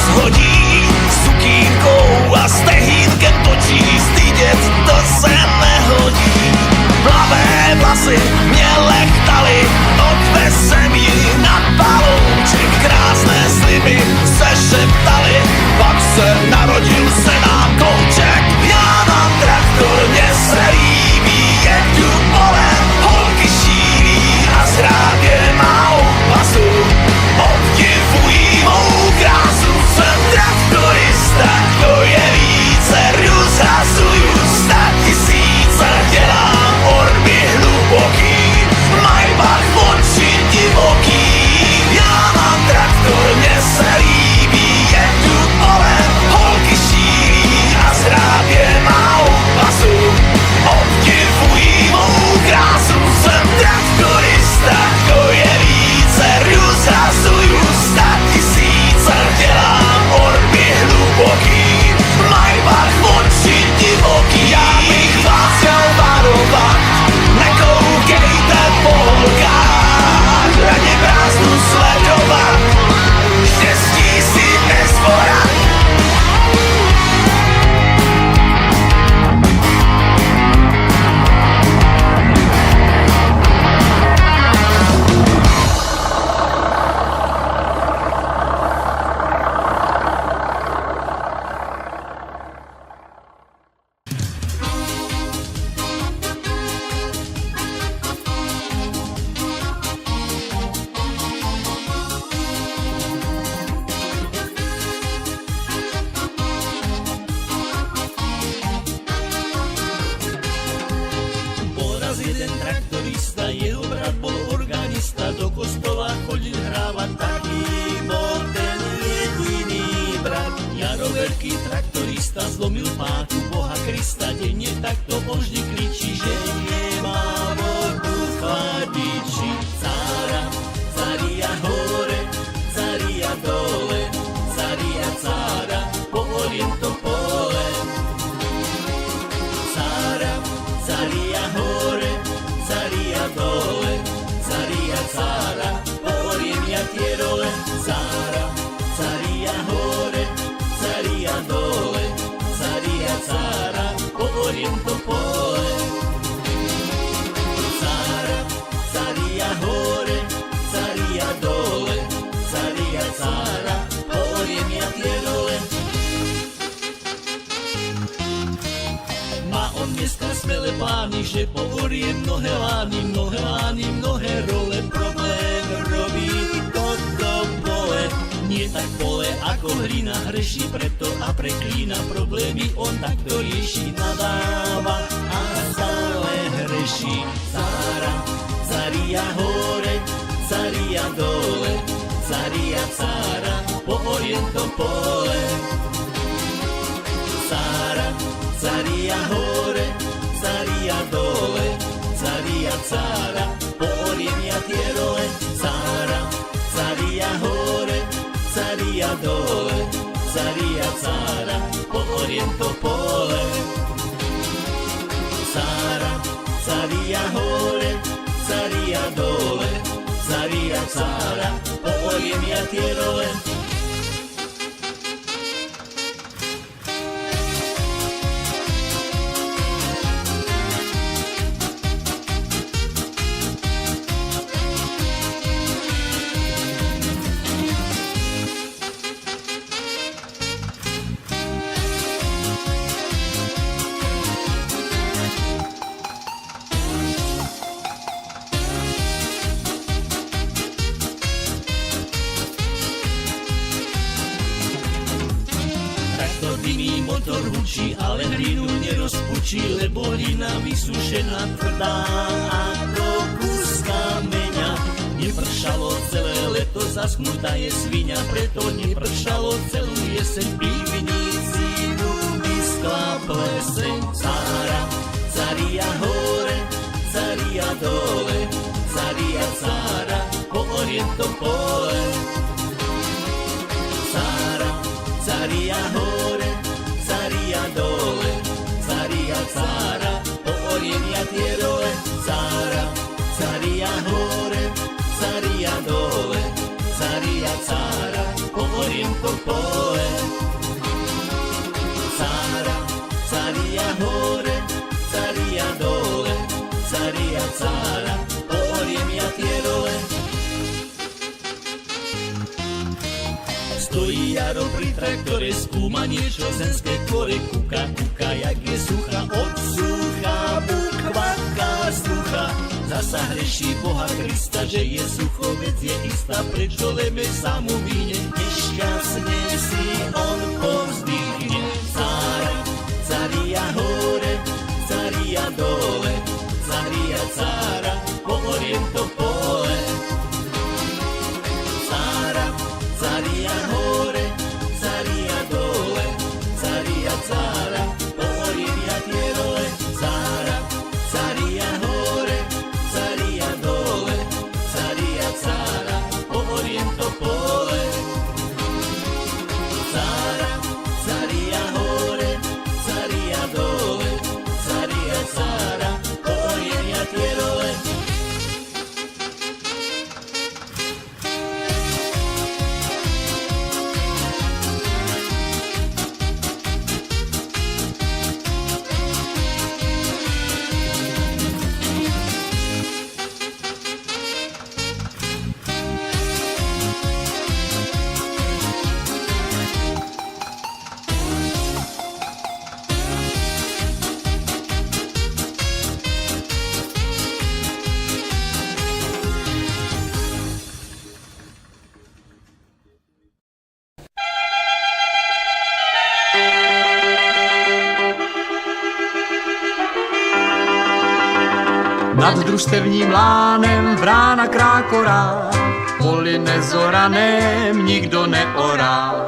shodí sukínkou a stehínkem točí, stydět to se nehodí. Plavé vlasy mě lechtaly, odvezem ji na palouček, krásné sliby se šeptaly, pak se narodil se nám klouček. Já mám traktor, mně se líbí, jedu polem, holky šíří a zhrádě má opasu, obdivují mou krásu. Jsem traktorista, to je více, rozhazuju 100 000, dělám orby hluboký, Maybach oči divoký. Já mám traktor, mně se líbí, jedu polem, holky šíří a zhrádě má opasu, obdivují mou krásu. Jsem traktorista, to je více, rozhazuju 100 000, dělám orby hluboký, Maybach oči divoký. Já bych vás chtěl varovat, nekoukejte po holkách, raději prázdnu sledovat, štěstí si nezvorat. Poraz jeden traktorista, jeho brat bol organista, do kostola chodil hrávať, taký bol ten jediný brat. Jaro veľký traktorista zlomil páku Boha Krista, denne takto on vždy kričí, že nemá vodu v chladiči. Cára, zaria hore, zaria dole, zaria cára, po orientom pole. Cára, zaria hore, zaria dole, zaria cára, povorím ja tie role. Cára, zaria hore, zaria dole, zaria cára, povorím to pole. Cára, zaria hore, zaria dole, zaria cára, povorím ja tie role. Má on dneska smelé plány, že povorie mnohé lány, mnohé role. Problém robí toto pole, nie tak pole ako hlina, hreší preto a preklína. Problémy on takto rieši, nadáva a stále hreší. Zára, zaria hore, zaria dole, zaria cára, po orientom pole. Zára, zaria hore, zaria dole, zaria cára, povorím ja tie role. Cára, zaria hore, zaria dole, zaria cára, povorím to pole. Cára, zaria hore, zaria dole, zaria cára, povorím ja tie role. Dymý motor hučí, ale hlinu nerozpučí, lebo hlina vysušená tvrdá ako kus kameňa. Nepršalo celé leto, zaschnutá je sviňa, preto nepršalo celú jeseň, v pivnici vyschla pleseň. Cára, zaria hore, zaria dole, zaria cára, po orientom pole. Cára, zaria hore, zaria dole, zaria cára, povorím ja tie role. Cára, zaria hore, zaria dole, zaria cára, povorím oriem to pole. Cára, caria hore, caria dole, caria cára, oriem ja tie role. Stojí Jaro pri traktore, skúma niečo, ženské kvore kúka, jak je sucha, od sucha, bukvaká sucha. Zasa hreší Boha Krista, že je sucho, vec je istá, prečo lebe sa mu víne, nešťastne si on povzdýchne. Cára, caria hore, caria dole, caria cára, pooriem to pole. Cára, caria hore, caria dole, caria cára, pooriem ja tie role. Cára, caria hore, caria dole, caria cára, pooriem to pole. Cára, caria hore, caria dole, caria cára, pooriem ja tie role. Nad družstevním lánem vrána krákorá, poli nezoraném nikdo neorá.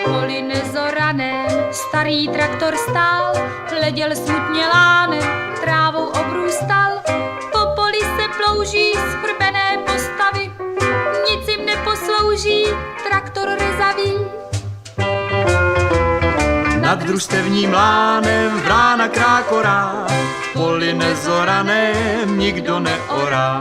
Poli nezoraném starý traktor stál, hleděl smutně lánem, trávou obrůstal. Po poli se plouží svrbené postavy, nic jim neposlouží, traktor rezavý. Nad družstevním lánem vrána krákorá, poli nezoraném nikdo neorá.